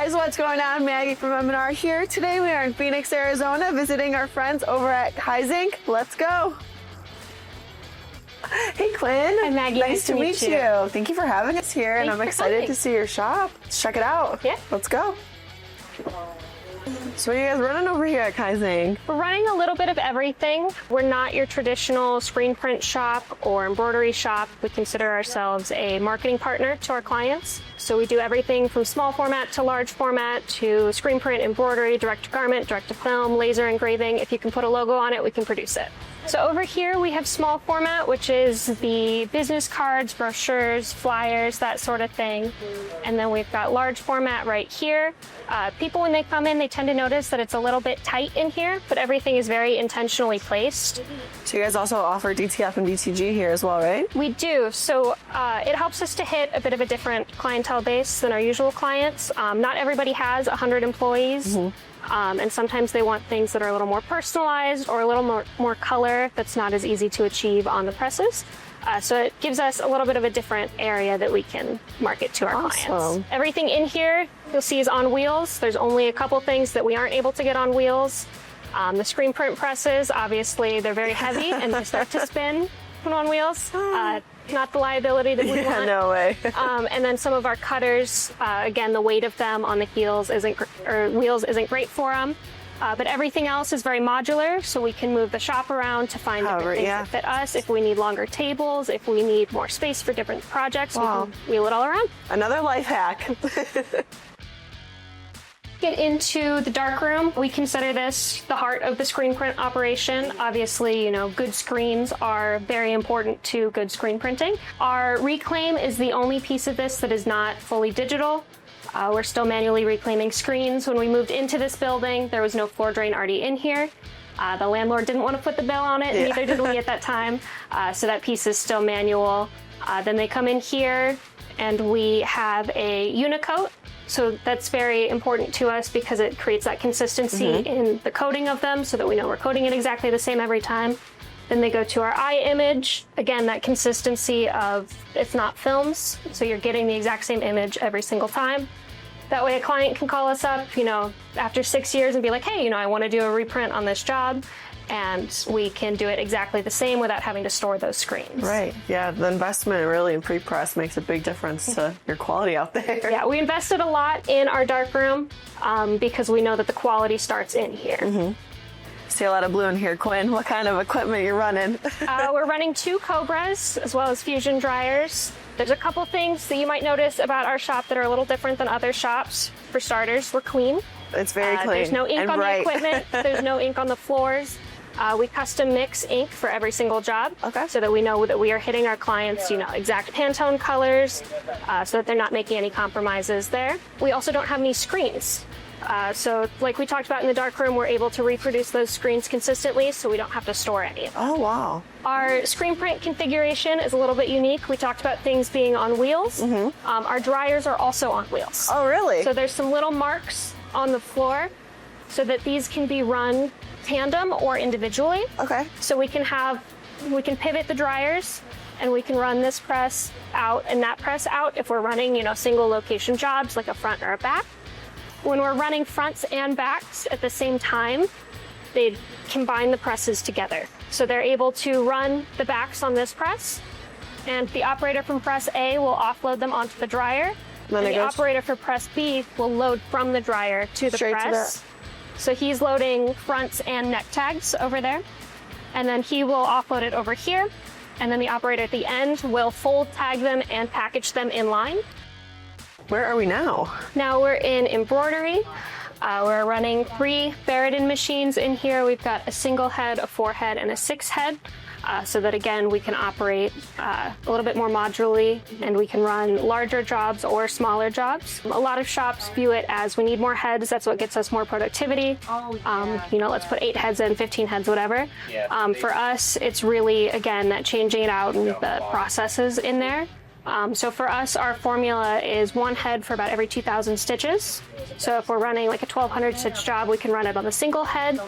guys, what's going on? Maggie from M&R here. Today we are in Phoenix, Arizona, visiting our friends over at Kaizink. Let's go. Hey Quinn. Hi Maggie. Nice to meet you. Thank you for having us here, and I'm excited to see your shop. Let's check it out. Yeah. Let's go. So what are you guys running over here at Kaizink? We're running a little bit of everything. We're not your traditional screen print shop or embroidery shop. We consider ourselves a marketing partner to our clients. So we do everything from small format to large format to screen print, embroidery, direct to garment, direct to film, laser engraving. If you can put a logo on it, we can produce it. So over here we have small format, which is the business cards, brochures, flyers, that sort of thing. And then we've got large format right here. People, when they come in, they tend to notice that it's a little bit tight in here, but everything is very intentionally placed. So you guys also offer DTF and DTG here as well, right? We do. So it helps us to hit a bit of a different clientele base than our usual clients. Not everybody has 100 employees. And sometimes they want things that are a little more personalized or a little more color that's not as easy to achieve on the presses. So it gives us a little bit of a different area that we can market to our clients. Everything in here you'll see is on wheels. There's only a couple things that we aren't able to get on wheels. The screen print presses, obviously, they're very heavy and they start to spin when on wheels. Not the liability that we want. No way. And then some of our cutters, again, the weight of them on the wheels isn't great for them. But everything else is very modular, so we can move the shop around to find different things that fit us. If we need longer tables, if we need more space for different projects, we can wheel it all around. Another life hack. Get into the darkroom. We consider this the heart of the screen print operation. Obviously, you know, good screens are very important to good screen printing. Our reclaim is the only piece of this that is not fully digital. We're still manually reclaiming screens. When we moved into this building, there was no floor drain already in here. The landlord didn't want to put the bill on it, and neither did we at that time. So that piece is still manual. Then they come in here, and we have a unicoat. So that's very important to us because it creates that consistency in the coating of them so that we know we're coating it exactly the same every time. Then they go to our eye image. Again, that consistency of, it's not films, so you're getting the exact same image every single time. That way a client can call us up, you know, after 6 years and be like, hey, you know, I want to do a reprint on this job. And we can do it exactly the same without having to store those screens. Right. Yeah, the investment really in pre-press makes a big difference to your quality out there. Yeah, we invested a lot in our darkroom because we know that the quality starts in here. See a lot of blue in here, Quinn. What kind of equipment you're running? We're running 2 Cobras as well as fusion dryers. There's a couple things that you might notice about our shop that are a little different than other shops. For starters, we're clean. It's very clean. There's no ink and on bright. the equipment. There's no ink on the floors. We custom mix ink for every single job, so that we know that we are hitting our clients, you know, exact Pantone colors, so that they're not making any compromises there. We also don't have any screens. So like we talked about in the darkroom, we're able to reproduce those screens consistently, so we don't have to store any of them. Oh, wow. Our screen print configuration is a little bit unique. We talked about things being on wheels. Our dryers are also on wheels. Oh, really? So there's some little marks on the floor so that these can be run tandem or individually. Okay. So we can pivot the dryers and we can run this press out and that press out if we're running, you know, single location jobs like a front or a back. When we're running fronts and backs at the same time, they combine the presses together. So they're able to run the backs on this press, and the operator from press A will offload them onto the dryer. And the operator for press B will load from the dryer to the press. So he's loading fronts and neck tags over there, and then he will offload it over here, and then the operator at the end will fold tag them and package them in line. Where are we now? Now we're in embroidery. We're running 3 Barradin machines in here. We've got a single head, a 4-head, and a 6-head. So that again, we can operate a little bit more modularly, and we can run larger jobs or smaller jobs. A lot of shops view it as we need more heads. That's what gets us more productivity. You know, let's put 8 heads in, 15 heads, whatever. For us, it's really, again, that changing it out and the processes in there. So for us, our formula is 1 head for about every 2,000 stitches. So if we're running like a 1,200 stitch job, we can run it on a single head.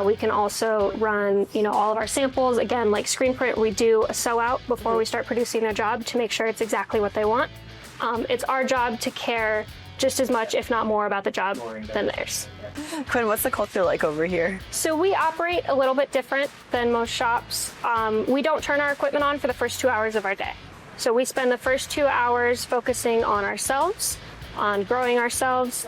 We can also run, you know, all of our samples. Again, like screen print, we do a sew out before we start producing their job to make sure it's exactly what they want. It's our job to care just as much, if not more, about the job than theirs. Quinn, what's the culture like over here? So we operate a little bit different than most shops. We don't turn our equipment on for the first 2 hours of our day. So we spend the first 2 hours focusing on ourselves, on growing ourselves.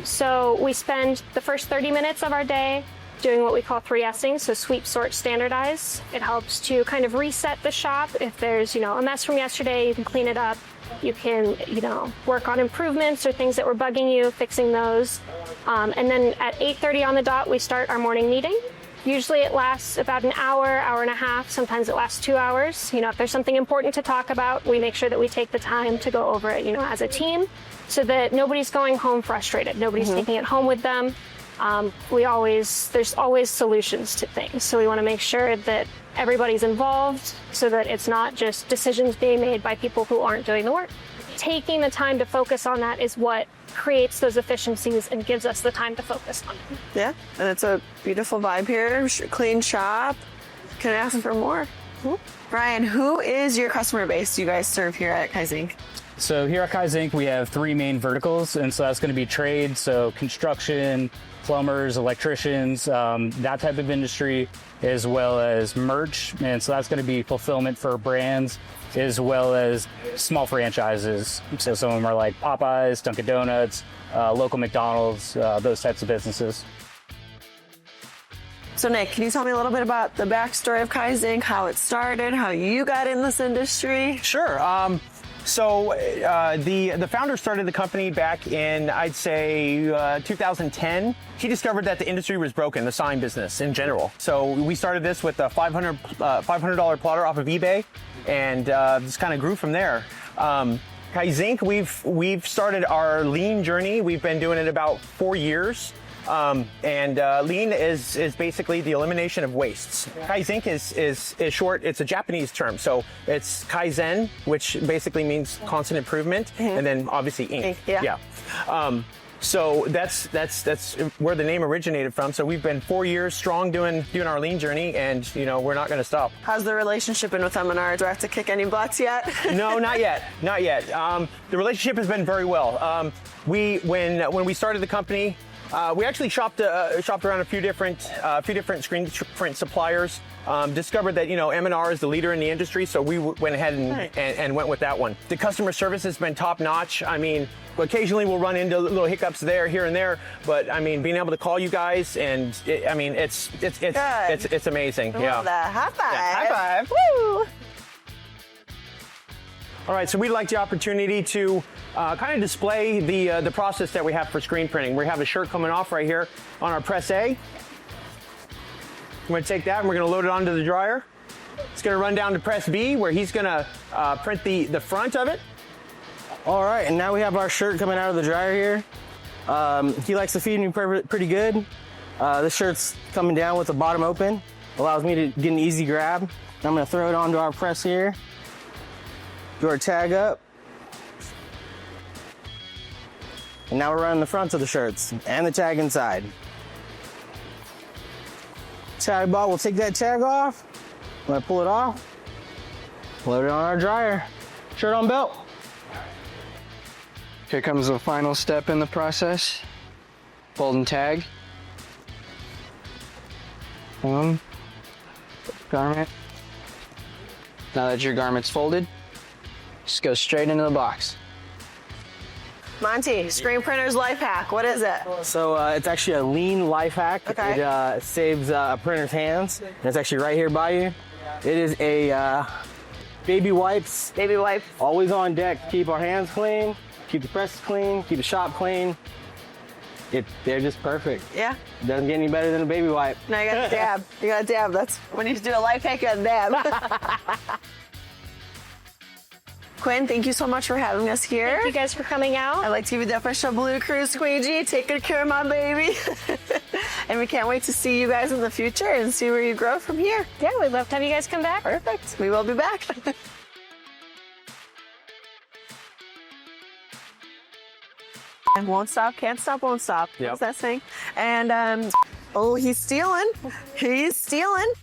So we spend the first 30 minutes of our day doing what we call 3Sing, so sweep, sort, standardize. It helps to kind of reset the shop. If there's, a mess from yesterday, you can clean it up. You can, work on improvements or things that were bugging you, fixing those. And then at 8:30 on the dot, we start our morning meeting. Usually it lasts about an hour, hour and a half. Sometimes it lasts 2 hours. If there's something important to talk about, we make sure that we take the time to go over it, as a team, so that nobody's going home frustrated. Nobody's taking it home with them. There's always solutions to things. So we want to make sure that everybody's involved so that it's not just decisions being made by people who aren't doing the work. Taking the time to focus on that is what creates those efficiencies and gives us the time to focus on it. Yeah, and it's a beautiful vibe here, clean shop. Can I ask for more? Brian, who is your customer base you guys serve here at Kaizink? So here at Kaizink, we have 3 main verticals, and so that's going to be trade, so construction, plumbers, electricians, that type of industry, as well as merch, and so that's going to be fulfillment for brands, as well as small franchises. So some of them are like Popeyes, Dunkin' Donuts, local McDonald's, those types of businesses. So Nick, can you tell me a little bit about the backstory of Kaizink, how it started, how you got in this industry? Sure. So the founder started the company back in, I'd say, 2010. He discovered that the industry was broken, the sign business in general. So we started this with a $500 plotter off of eBay, and just kind of grew from there. Kaizink, we've started our lean journey. We've been doing it about 4 years. Lean is basically the elimination of wastes. Kaizink is short, it's a Japanese term. So it's Kaizen, which basically means constant improvement, and then obviously ink. Yeah. So that's where the name originated from. So we've been 4 years strong doing our lean journey, and we're not going to stop. How's the relationship been with M&R? Do I have to kick any butts yet? No, not yet. The relationship has been very well. When we started the company, we actually shopped around a few different screen print suppliers. Discovered that M&R is the leader in the industry, so we went ahead and went with that one. The customer service has been top notch. I mean, occasionally we'll run into little hiccups here and there, but I mean, being able to call you guys and it's amazing. Yeah. High five! Yeah, high five! Woo! All right, so we'd like the opportunity to kind of display the process that we have for screen printing. We have a shirt coming off right here on our press A. I'm going to take that and we're going to load it onto the dryer. It's going to run down to press B, where he's going to print the front of it. All right, and now we have our shirt coming out of the dryer here. He likes to feed me pretty good. This shirt's coming down with the bottom open. Allows me to get an easy grab. I'm going to throw it onto our press here. Do our tag up. And now we're running the fronts of the shirts and the tag inside. Tag ball, we'll take that tag off. I'm gonna pull it off. Load it on our dryer. Shirt on belt. Here comes the final step in the process. Fold and tag. Garment. Now that your garment's folded, just go straight into the box. Monty, screen printer's life hack. What is it? So it's actually a lean life hack. Okay. It saves a printer's hands. And it's actually right here by you. It is a baby wipes. Baby wipe. Always on deck to keep our hands clean, keep the press clean, keep the shop clean. They're just perfect. Yeah. Doesn't get any better than a baby wipe. Now you got to dab. You got to dab. That's when you do a life hack, you got to dab. Quinn, thank you so much for having us here. Thank you guys for coming out. I'd like to be the official Blue Crew squeegee. Take good care of my baby. And we can't wait to see you guys in the future and see where you grow from here. Yeah, we'd love to have you guys come back. Perfect. We will be back. And won't stop, can't stop, won't stop. Yep. What's that saying? And, oh, he's stealing. He's stealing.